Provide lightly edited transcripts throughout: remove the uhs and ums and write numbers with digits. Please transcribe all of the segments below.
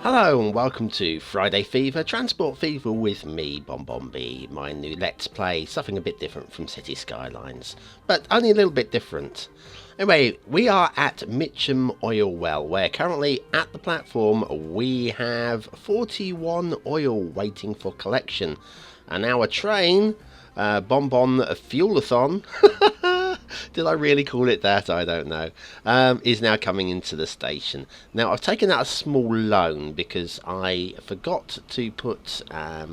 Hello and welcome to Friday Fever, Transport Fever with me, BonBonB, my new Let's Play, something a bit different from City Skylines, but only a little bit different. Anyway, we are at Mitcham Oil Well, where currently at the platform we have 41 oil waiting for collection, and our train, BonBon Fuelathon, did I really call it that? I don't know. Is now coming into the station. Now, I've taken out a small loan because I forgot to put... there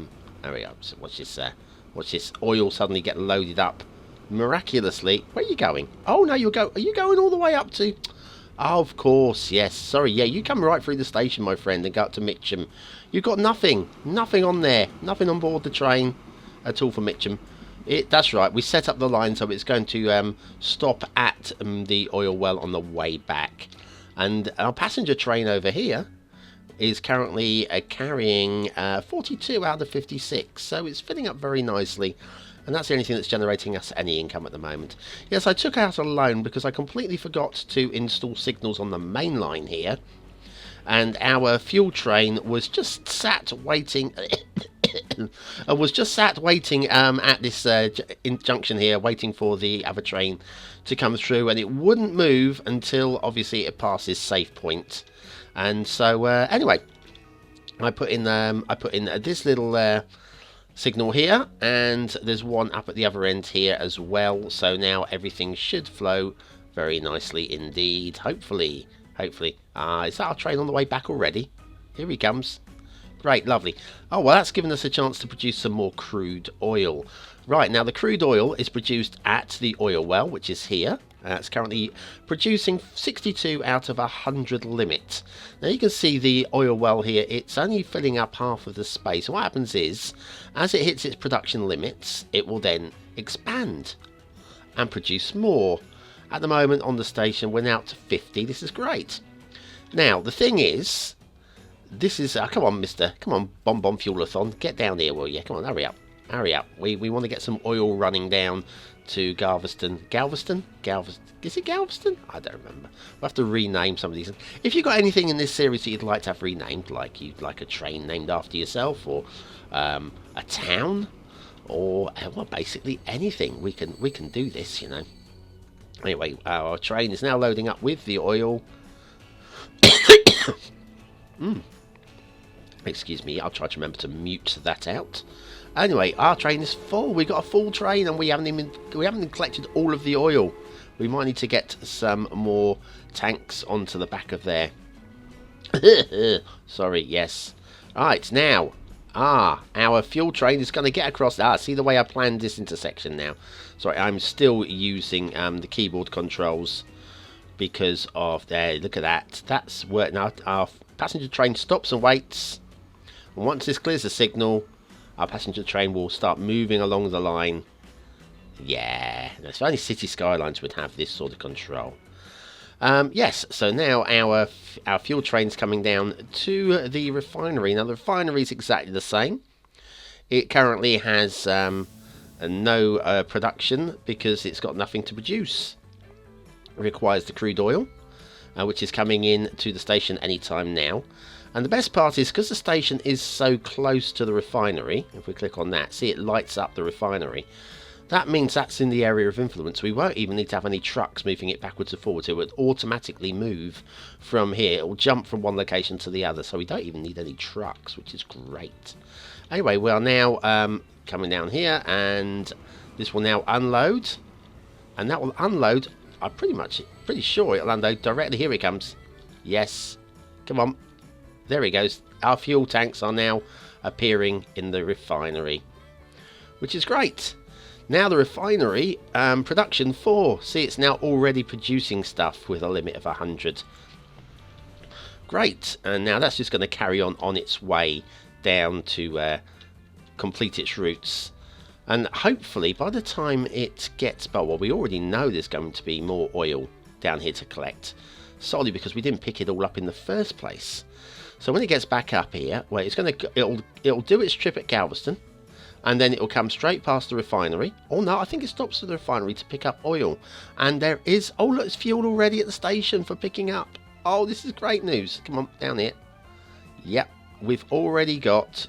we go. So watch this oil suddenly get loaded up miraculously. Where are you going? Oh, no, are you going all the way up to... Oh, of course, yes. Sorry, yeah, you come right through the station, my friend, and go up to Mitcham. You've got nothing. Nothing on there. Nothing on board the train at all for Mitcham. That's right, we set up the line so it's going to stop at the oil well on the way back. And our passenger train over here is currently carrying 42 out of 56, so it's filling up very nicely. And that's the only thing that's generating us any income at the moment. Yes, I took out a loan because I completely forgot to install signals on the main line here. And our fuel train was just sat waiting... at this junction here, waiting for the other train to come through, and it wouldn't move until obviously it passes safe point. And so anyway, I put in this little signal here, and there's one up at the other end here as well. So now everything should flow very nicely indeed. Hopefully. Is that our train on the way back already? Here he comes. Great, lovely. Oh, well, that's given us a chance to produce some more crude oil. Right, now the crude oil is produced at the oil well, which is here. It's currently producing 62 out of 100 limit. Now you can see the oil well here, it's only filling up half of the space. And what happens is, as it hits its production limits, it will then expand and produce more. At the moment on the station, we're now up to 50. This is great. Now, the thing is... This is, come on, mister. Come on, BonBon Fuelathon. Get down here, will you? Come on, hurry up. Hurry up. We want to get some oil running down to Galveston. Galveston? Is it Galveston? I don't remember. We'll have to rename some of these. If you've got anything in this series that you'd like to have renamed, like you'd like a train named after yourself, or a town, or, well, basically anything, we can do this, you know. Anyway, our train is now loading up with the oil. Excuse me, I'll try to remember to mute that out. Anyway, our train is full. We've got a full train, and we haven't even collected all of the oil. We might need to get some more tanks onto the back of there. Sorry, yes. Right, now, our fuel train is going to get across. See the way I planned this intersection now. Sorry, I'm still using the keyboard controls because of there. Look at that. That's working. Our passenger train stops and waits. And once this clears the signal, our passenger train will start moving along the line. Yeah, if only City Skylines would have this sort of control. Yes, so now our fuel train's coming down to the refinery. Now the refinery is exactly the same. It currently has no production because it's got nothing to produce. It requires the crude oil, which is coming in to the station anytime now. And the best part is, because the station is so close to the refinery, if we click on that, see it lights up the refinery. That means that's in the area of influence. We won't even need to have any trucks moving it backwards and forwards. It will automatically move from here. It will jump from one location to the other, so we don't even need any trucks, which is great. Anyway, we are now coming down here, and this will now unload. And that will unload, I'm pretty sure it'll unload directly. Here it comes. Yes. Come on. There it goes. Our fuel tanks are now appearing in the refinery, which is great. Now the refinery, production 4. See, it's now already producing stuff with a limit of 100. Great. And now that's just going to carry on its way down to complete its routes. And hopefully by the time it gets... Well, we already know there's going to be more oil down here to collect, solely because we didn't pick it all up in the first place. So when it gets back up here, well, it'll do its trip at Galveston, and then it'll come straight past the refinery. Oh no, I think it stops at the refinery to pick up oil. And there is... Oh look, it's fuel already at the station for picking up. Oh, this is great news. Come on, down here. Yep, we've already got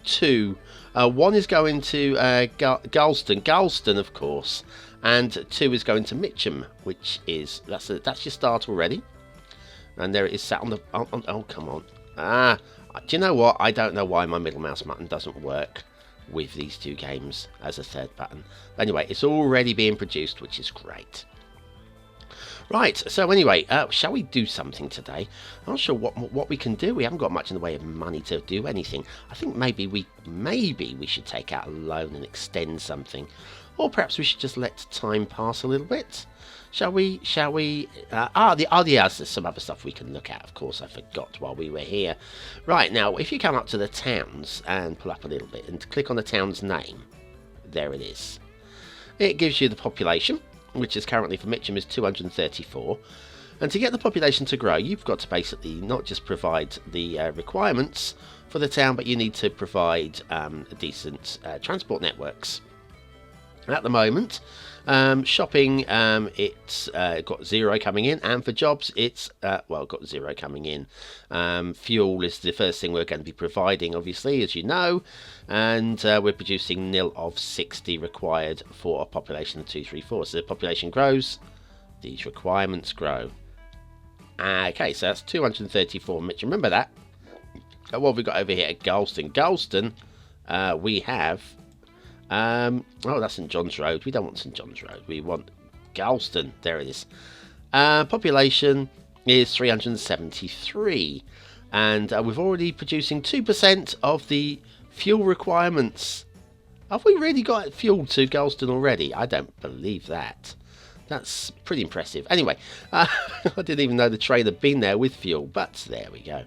2. One is going to Galston, of course, and 2 is going to Mitcham, which is that's your start already. And there it is sat on the oh come on. Do you know what? I don't know why my middle mouse button doesn't work with these 2 games as a third button. But anyway, it's already being produced, which is great. Right, so anyway, shall we do something today? I'm not sure what we can do. We haven't got much in the way of money to do anything. I think maybe we should take out a loan and extend something. Or perhaps we should just let time pass a little bit. Shall we? There's some other stuff we can look at. Of course, I forgot while we were here. Right, now, if you come up to the towns and pull up a little bit and click on the town's name, there it is. It gives you the population, which is currently for Mitcham is 234. And to get the population to grow, you've got to basically not just provide the requirements for the town, but you need to provide decent transport networks. At the moment, shopping, it's got 0 coming in, and for jobs, it's got 0 coming in. Fuel is the first thing we're going to be providing, obviously, as you know, and we're producing nil of 60 required for a population of 234. So the population grows, these requirements grow. Okay, so that's 234, Mitch. Remember that. What have we got over here at Galston? Galston, we have. That's St John's Road. We don't want St John's Road. We want Galston. There it is. Population is 373. And we're already producing 2% of the fuel requirements. Have we really got fuel to Galston already? I don't believe that. That's pretty impressive. Anyway, I didn't even know the train had been there with fuel, but there we go.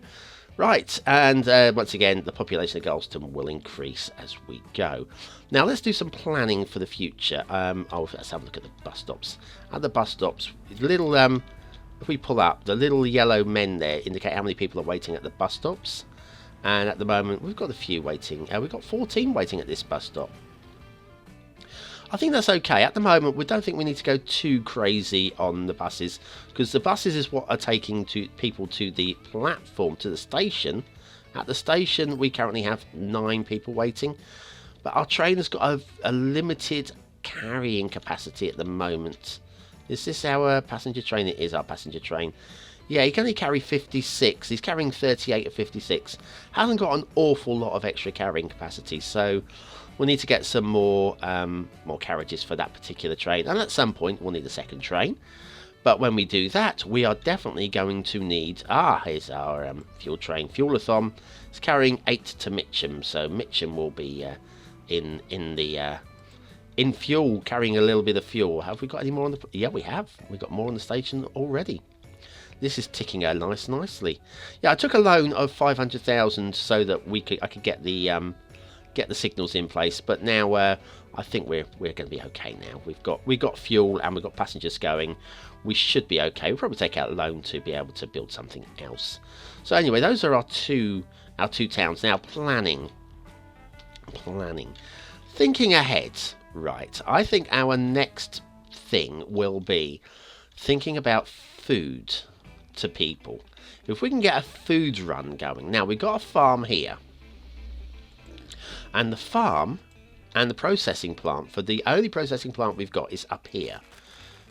Right, and once again, the population of Galston will increase as we go. Now, let's do some planning for the future. Let's have a look at the bus stops. At the bus stops, little, if we pull up, the little yellow men there indicate how many people are waiting at the bus stops. And at the moment, we've got a few waiting. We've got 14 waiting at this bus stop. I think that's okay. At the moment, we don't think we need to go too crazy on the buses, because the buses is what are taking people to the platform, to the station. At the station, we currently have 9 people waiting, but our train has got a limited carrying capacity at the moment. Is this our passenger train? It is our passenger train. Yeah, he can only carry 56. He's carrying 38 of 56. Hasn't got an awful lot of extra carrying capacity, so we'll need to get some more carriages for that particular train. And at some point, we'll need a second train. But when we do that, we are definitely going to need... here's our fuel train. Fuelathon is carrying 8 to Mitcham. So Mitcham will be in fuel, carrying a little bit of fuel. Have we got any more on the... Yeah, we have. We've got more on the station already. This is ticking nicely. Yeah, I took a loan of 500,000 so that I could get the signals in place. But now I think we're going to be okay now. We've got fuel and we've got passengers going. We should be okay. We'll probably take out a loan to be able to build something else. So anyway, those are our two towns. Now planning. Thinking ahead. Right. I think our next thing will be thinking about food to people. If we can get a food run going. Now, we've got a farm here. And the farm and the processing plant, for the only processing plant we've got, is up here.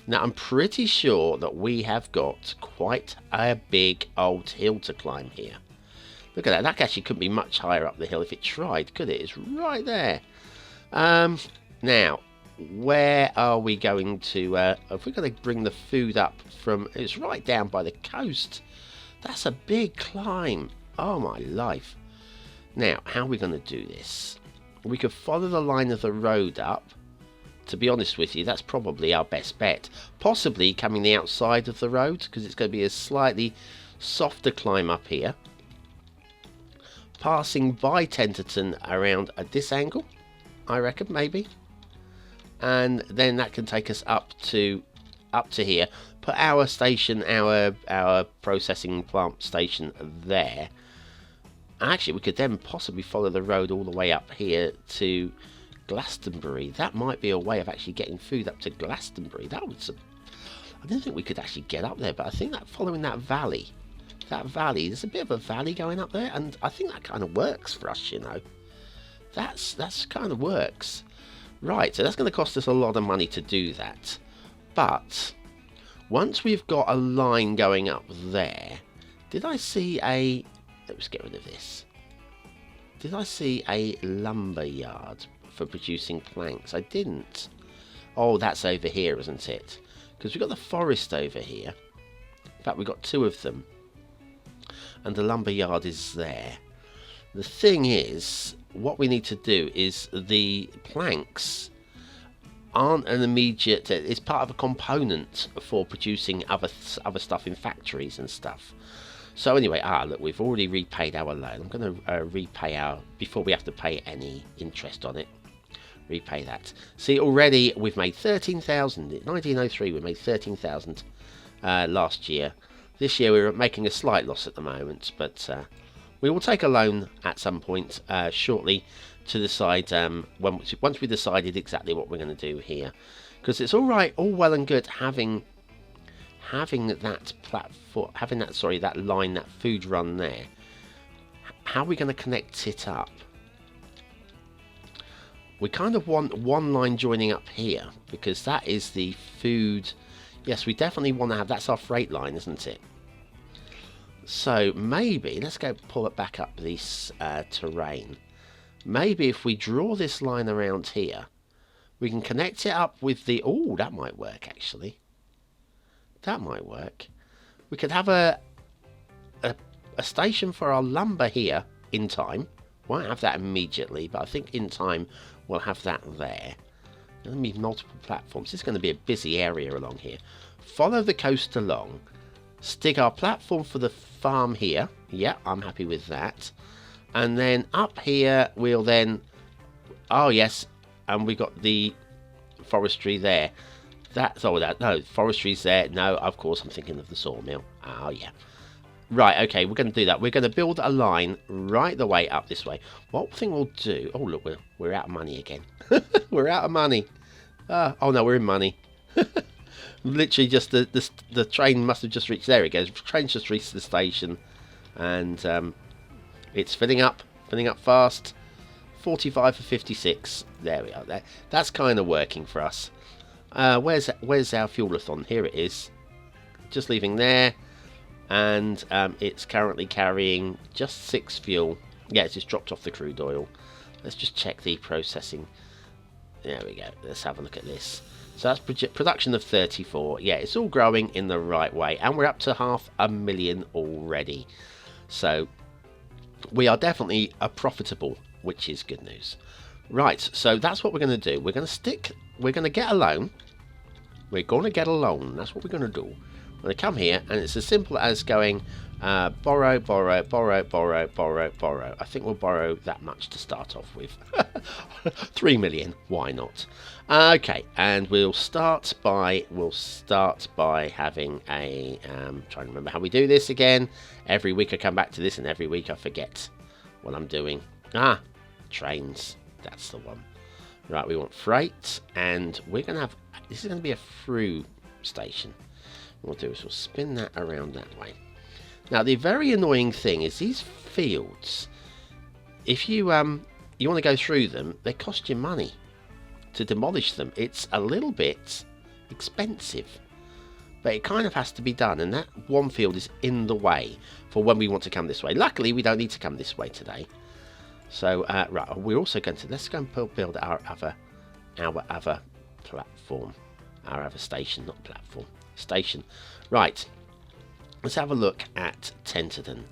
Now, I'm pretty sure that we have got quite a big old hill to climb here. Look at that. That actually couldn't be much higher up the hill if it tried, could it? It's right there. Now, where are we going to... if we're going to bring the food up from... It's right down by the coast. That's a big climb. Oh, my life. Now, how are we going to do this? We could follow the line of the road up. To be honest with you, that's probably our best bet. Possibly coming the outside of the road, because it's going to be a slightly softer climb up here. Passing by Tenterton around at this angle, I reckon, maybe. And then that can take us up to here. Put our station, our processing plant station there. Actually, we could then possibly follow the road all the way up here to Glastonbury. That might be a way of actually getting food up to Glastonbury. I didn't think we could actually get up there, but I think that following that valley that valley. There's a bit of a valley going up there, and I think that kind of works for us, you know. That's kind of works. Right, so that's going to cost us a lot of money to do that. But once we've got a line going up there, did I see a... Let's get rid of this. Did I see a lumber yard for producing planks? I didn't. Oh, that's over here, isn't it? Because we've got the forest over here. In fact, we've got two of them. And the lumber yard is there. The thing is, what we need to do is the planks aren't an immediate... It's part of a component for producing other stuff in factories and stuff. So anyway, look, we've already repaid our loan. I'm going to repay our... Before we have to pay any interest on it. Repay that. See, already we've made 13,000. In 1903 we made 13,000 last year. This year we're making a slight loss at the moment, but we will take a loan at some point shortly to decide once we decided exactly what we're going to do here, because it's all right, all well and good having that platform, that line, that food run there. How are we going to connect it up? We kind of want one line joining up here, because that is the food. Yes, we definitely want to have, that's our freight line, isn't it? So maybe, let's go pull it back up this terrain. Maybe if we draw this line around here, we can connect it up with the... Oh, that might work, actually. That might work. We could have a station for our lumber here in time. Won't have that immediately, but I think in time we'll have that there. There'll be multiple platforms. This is going to be a busy area along here. Follow the coast along. Stick our platform for the farm here. Yeah, I'm happy with that. And then up here we'll then... Oh, yes. And we've got the forestry there. That's all that. No, forestry's there. No, of course, I'm thinking of the sawmill. Oh, yeah. Right, okay, we're going to do that. We're going to build a line right the way up this way. What thing we'll do... Oh, look, we're out of money again. We're out of money. Oh, no, we're in money. Literally just the train must have just reached... There it goes. The train's just reached the station. And it's filling up fast. 45 for 56. There we are. That's kind of working for us. Where's our fuelathon? Here it is. Just leaving there. And it's currently carrying just 6 fuel. Yeah, it's just dropped off the crude oil. Let's just check the processing. There we go. Let's have a look at this. So that's production of 34. Yeah, it's all growing in the right way. And we're up to 500,000 already. So we are definitely profitable, which is good news. Right, so that's what we're going to do. We're going to get a loan. We're going to get a loan. That's what we're going to do. We're going to come here, and it's as simple as going borrow, borrow, borrow, borrow, borrow, borrow. I think we'll borrow that much to start off with. 3 million, why not? Okay, and we'll start by having a trying to remember how we do this again. Every week I come back to this, and every week I forget what I'm doing. Trains. That's the one. Right, we want freight, and we're going to have... This is going to be a through station. What we'll do is we'll spin that around that way. Now, the very annoying thing is these fields, if you want to go through them, they cost you money to demolish them. It's a little bit expensive, but it kind of has to be done, and that one field is in the way for when we want to come this way. Luckily, we don't need to come this way today. So, right, we're also going to... Let's go and build our other platform. Our other station, not platform. Station. Right. Let's have a look at Tenterden.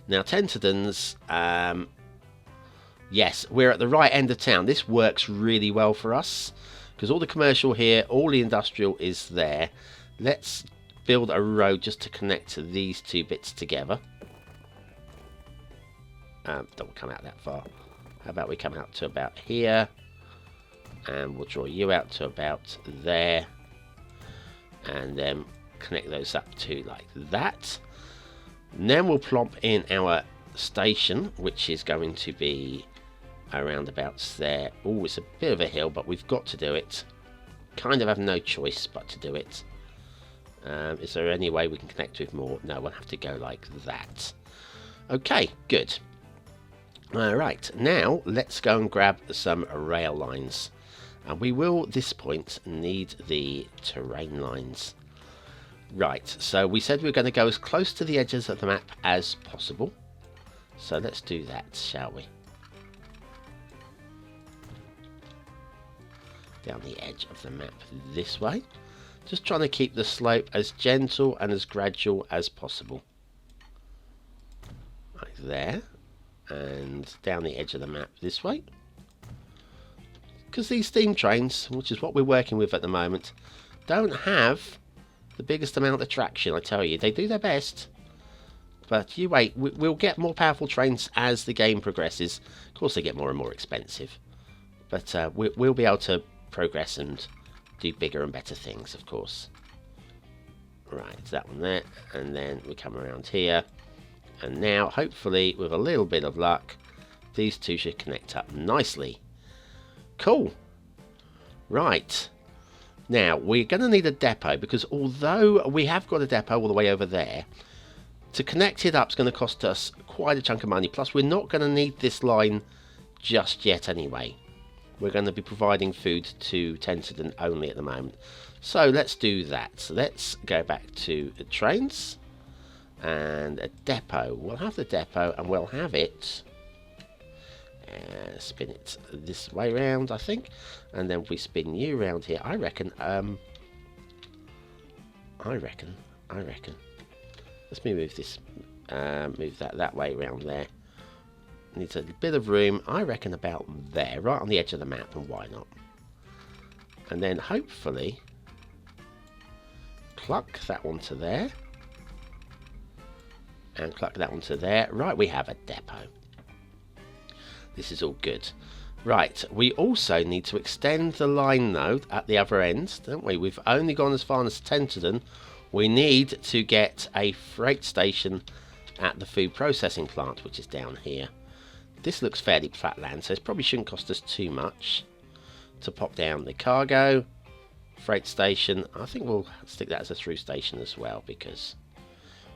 Now, Tenterden's... yes, we're at the right end of town. This works really well for us, because all the commercial here, all the industrial is there. Let's build a road just to connect these two bits together. Don't come out that far. How about we come out to about here, and we'll draw you out to about there, and then connect those up to like that. And then we'll plop in our station, which is going to be around about there. Oh, it's a bit of a hill, but we've got to do it. Kind of have no choice but to do it. Is there any way we can connect with more? No, we'll have to go like that. Okay, good. Alright, now let's go and grab some rail lines. And we will, at this point, need the terrain lines. Right, so we said we were going to go as close to the edges of the map as possible. So let's do that, shall we? Down the edge of the map this way. Just trying to keep the slope as gentle and as gradual as possible. Like there. And down the edge of the map this way. Because these steam trains, which is what we're working with at the moment, don't have the biggest amount of traction, I tell you. They do their best. But you wait, we'll get more powerful trains as the game progresses. Of course, they get more and more expensive. But we'll be able to progress and do bigger and better things, of course. Right, that one there. And then we come around here. And now, hopefully, with a little bit of luck, these two should connect up nicely. Cool. Right. Now, we're going to need a depot, because although we have got a depot all the way over there, to connect it up is going to cost us quite a chunk of money. Plus, we're not going to need this line just yet anyway. We're going to be providing food to Tenterden only at the moment. So, let's do that. So, let's go back to the trains. And a depot. We'll have the depot and we'll have it. Spin it this way round, I think. And then if we spin you round here, I reckon. Let's move this. Move that way round there. Needs a bit of room. I reckon about there, right on the edge of the map, and why not? And then hopefully cluck that one to there. And cluck that one to there. Right, we have a depot. This is all good. Right, we also need to extend the line though at the other end, don't we? We've only gone as far as Tenterden. We need to get a freight station at the food processing plant, which is down here. This looks fairly flat land, so it probably shouldn't cost us too much to pop down the cargo. Freight station, I think we'll stick that as a through station as well, because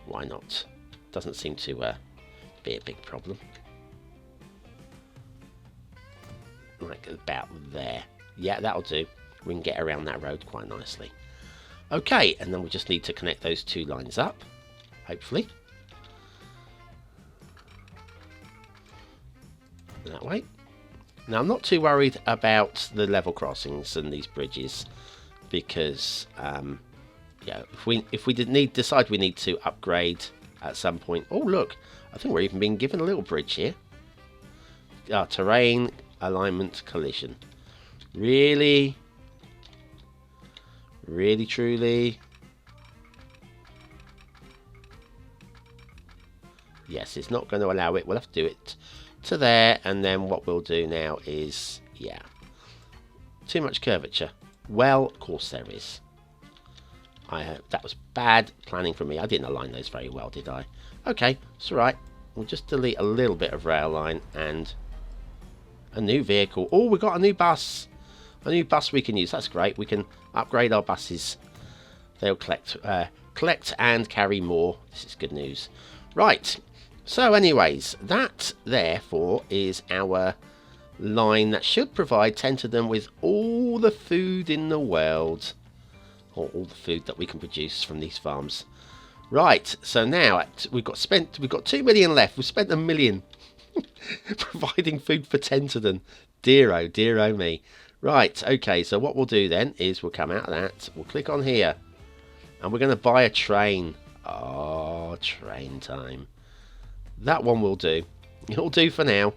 why not? Doesn't seem to be a big problem. Like about there. Yeah, that'll do. We can get around that road quite nicely. Okay, and then we just need to connect those two lines up, hopefully. That way. Now, I'm not too worried about the level crossings and these bridges, because yeah, if we decide we need to upgrade at some point. Oh, look, I think we're even being given a little bridge here. Terrain alignment collision. Really? Really, truly? Yes, it's not going to allow it. We'll have to do it to there, and then what we'll do now is, yeah, too much curvature. Well, of course there is. That was bad planning from me. I didn't align those very well, did I? Okay, it's alright. We'll just delete a little bit of rail line and a new vehicle. Oh, we got a new bus. A new bus we can use. That's great. We can upgrade our buses. They'll collect and carry more. This is good news. Right. So anyways, that therefore is our line that should provide Tenterden with all the food in the world. Or all the food that we can produce from these farms. Right, so now we've got 2 million left. We've spent 1 million providing food for Tenterden. Dear oh me. Right, okay, so what we'll do then is we'll come out of that. We'll click on here. And we're going to buy a train. Oh, train time. That one will do. It'll do for now.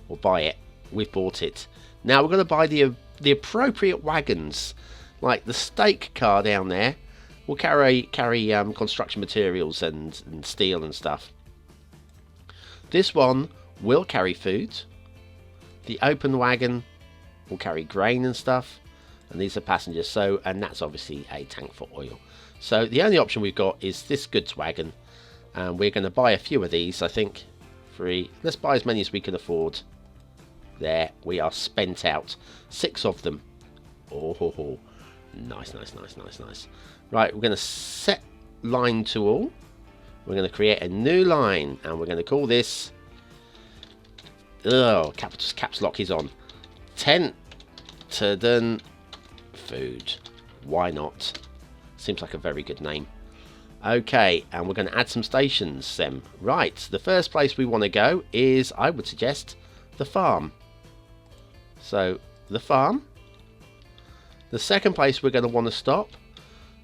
We'll buy it. We've bought it. Now we're going to buy the appropriate wagons. Like the stake car down there will carry construction materials and steel and stuff. This one will carry food. The open wagon will carry grain and stuff. And these are passengers. So, and that's obviously a tank for oil. So the only option we've got is this goods wagon. And we're going to buy a few of these, I think. 3. Let's buy as many as we can afford. There, we are spent out. 6 of them. Oh, ho, ho. Nice, nice, nice, nice, nice. Right, we're going to set line to all. We're going to create a new line, and we're going to call this... Oh, caps lock is on. Tenterden Food. Why not? Seems like a very good name. Okay, and we're going to add some stations then. Right, the first place we want to go is, I would suggest, the farm. So, the farm. The second place we're going to want to stop.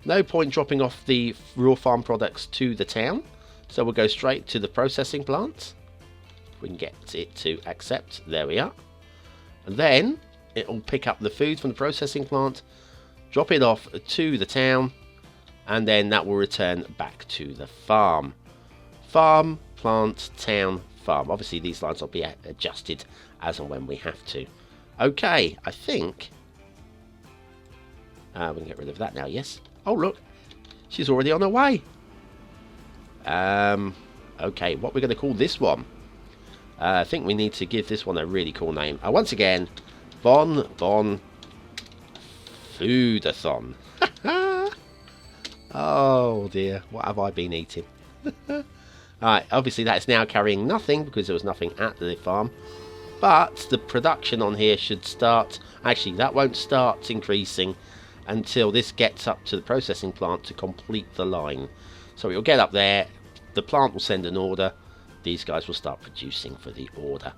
No point dropping off the raw farm products to the town. So we'll go straight to the processing plant. We can get it to accept. There we are. And then it will pick up the food from the processing plant, drop it off to the town, and then that will return back to the farm. Farm, plant, town, farm. Obviously these lines will be adjusted as and when we have to. Okay, I think we can get rid of that now. Yes. Oh look, she's already on her way. Okay, what we're going to call this one? I think we need to give this one a really cool name. Once again, BonBonB Foodathon. Oh dear, what have I been eating? Alright, obviously that's now carrying nothing because there was nothing at the farm. But the production on here should start... Actually, that won't start increasing until this gets up to the processing plant to complete the line. So it will get up there, the plant will send an order, these guys will start producing for the order.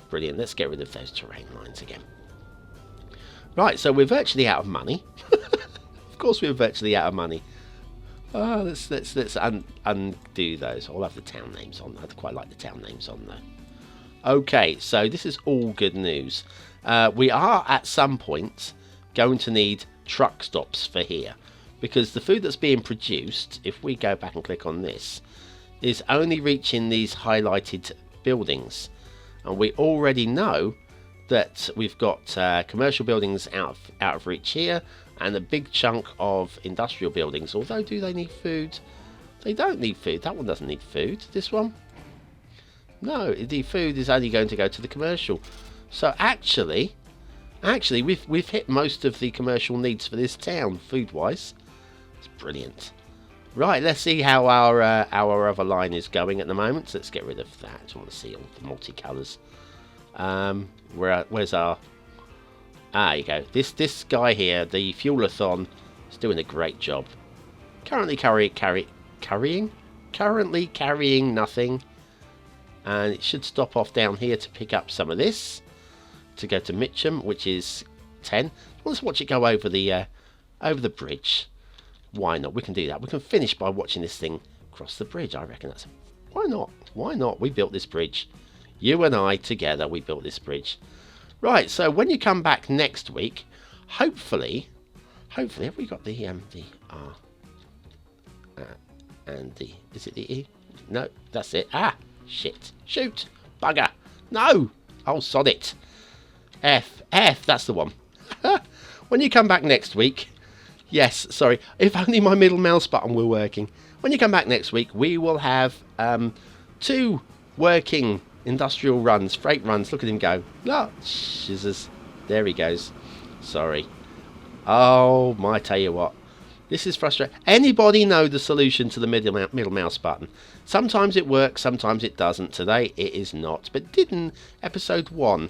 Brilliant, let's get rid of those terrain lines again. Right, so we're virtually out of money. Of course we're virtually out of money. Let's undo those. I'll have the town names on. I'd quite like the town names on though. Okay, so this is all good news. We are at some point going to need truck stops for here, because the food that's being produced, if we go back and click on this, is only reaching these highlighted buildings, and we already know that we've got commercial buildings out of reach here, and a big chunk of industrial buildings. Although, do they need food? They don't need food. That one doesn't need food. This one, no, the food is only going to go to the commercial. So actually we've hit most of the commercial needs for this town food-wise. It's brilliant. Right, let's see how our other line is going at the moment. So let's get rid of that. I just want to see all the multicolours. Where's our... Ah, you go. This guy here, the Fuelathon, is doing a great job. Currently carrying nothing, and it should stop off down here to pick up some of this to go to Mitcham, which is 10. Let's watch it go over the bridge. Why not? We can do that. We can finish by watching this thing cross the bridge. I reckon that's... Why not? Why not? We built this bridge. You and I together, we built this bridge. Right, so when you come back next week, hopefully, have we got the R and the... Is it the E? No, that's it. Ah, shit. Shoot. Bugger. No. Oh, sod it. F, that's the one. When you come back next week... Yes, sorry. If only my middle mouse button were working. When you come back next week, we will have 2 working industrial runs, freight runs. Look at him go. Oh, Jesus. There he goes. Sorry. Oh, my, tell you what. This is frustrating. Anybody know the solution to the middle mouse button? Sometimes it works, sometimes it doesn't. Today it is not, but it did in episode 1.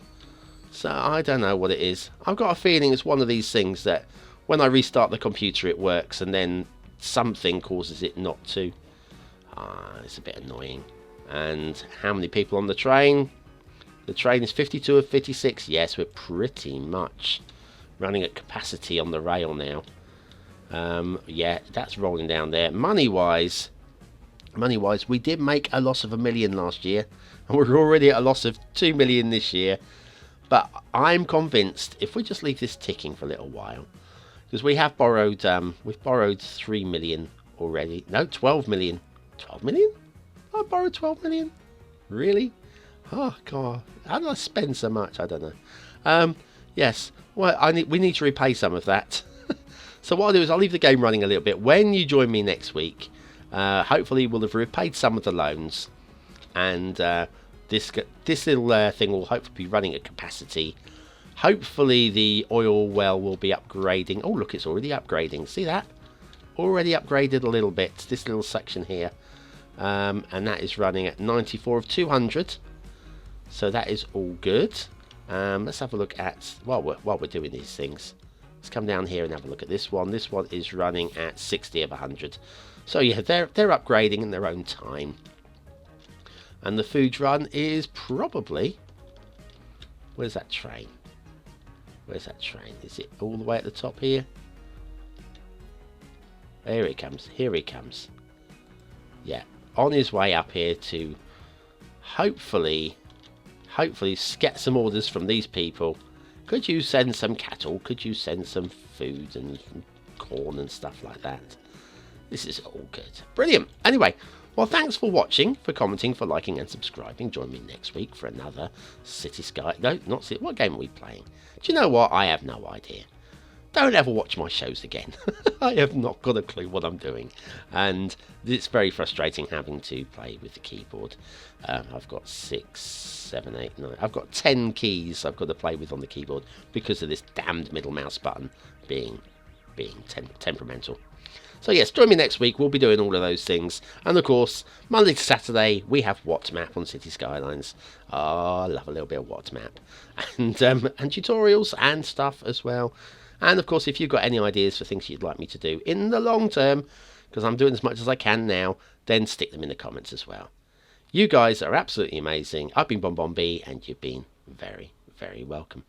So I don't know what it is. I've got a feeling it's one of these things that when I restart the computer it works and then something causes it not to. It's a bit annoying. And how many people on the train? The train is 52 of 56. Yes, we're pretty much running at capacity on the rail now. Yeah, that's rolling down there. Money-wise, we did make a loss of $1 million last year, and we're already at a loss of $2 million this year. But I'm convinced if we just leave this ticking for a little while, because we have borrowed, we've borrowed 3 million already. No, 12 million. 12 million? I borrowed 12 million? Really? Oh God, how did I spend so much? I don't know. Yes, well, we need to repay some of that. So what I'll do is I'll leave the game running a little bit. When you join me next week, hopefully we'll have repaid some of the loans, and this little thing will hopefully be running at capacity, Hopefully the oil well will be upgrading. Oh, look, it's already upgrading. See that? Already upgraded a little bit, this little section here. And that is running at 94 of 200. So that is all good. Let's have a look at, while we're doing these things, let's come down here and have a look at this one. This one is running at 60 of 100. So yeah, they're upgrading in their own time. And the food run is probably, where's that train? Where's that train? Is it all the way at the top here? Here it comes. Here he comes. Yeah, on his way up here to hopefully get some orders from these people. Could you send some cattle? Could you send some food and corn and stuff like that? This is all good. Brilliant. Anyway, well, thanks for watching, for commenting, for liking and subscribing. Join me next week for another City Sky... No, not City... What game are we playing? Do you know what? I have no idea. Don't ever watch my shows again. I have not got a clue what I'm doing. And it's very frustrating having to play with the keyboard. I've got 6, 7, 8, 9... I've got 10 keys I've got to play with on the keyboard because of this damned middle mouse button being temperamental. So yes, join me next week. We'll be doing all of those things. And of course, Monday to Saturday, we have What Map on City Skylines. Oh, I love a little bit of What Map. And tutorials and stuff as well. And of course, if you've got any ideas for things you'd like me to do in the long term, because I'm doing as much as I can now, then stick them in the comments as well. You guys are absolutely amazing. I've been BonBonB, and you've been very, very welcome.